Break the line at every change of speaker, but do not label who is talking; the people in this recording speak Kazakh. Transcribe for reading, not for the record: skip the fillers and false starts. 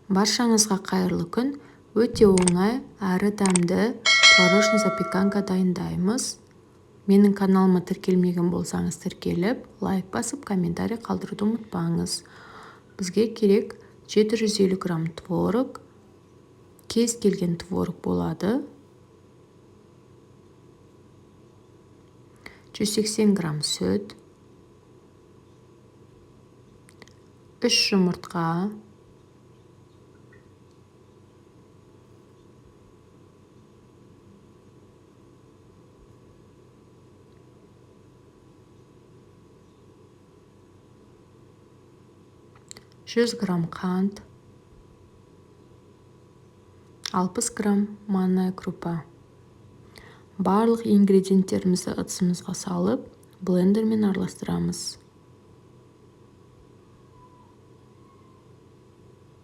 Баршаңызға қайырлы күн. Өте оңай әрі дәмді творожный запеканка дайындаймыз. Менің каналыма тіркелмеген болсаңыз тіркеліп, лайк басып, комментарий қалдыруды ұмытпаңыз. Бізге керек 750 грамм творог, кез келген творог болады. 180 грамм сүт, 3 жұмыртқа, 100 грамм қант, 60 грамм манная крупа. Барлық ингредиенттерімізді ыдысымызға салып, блендермен араластырамыз.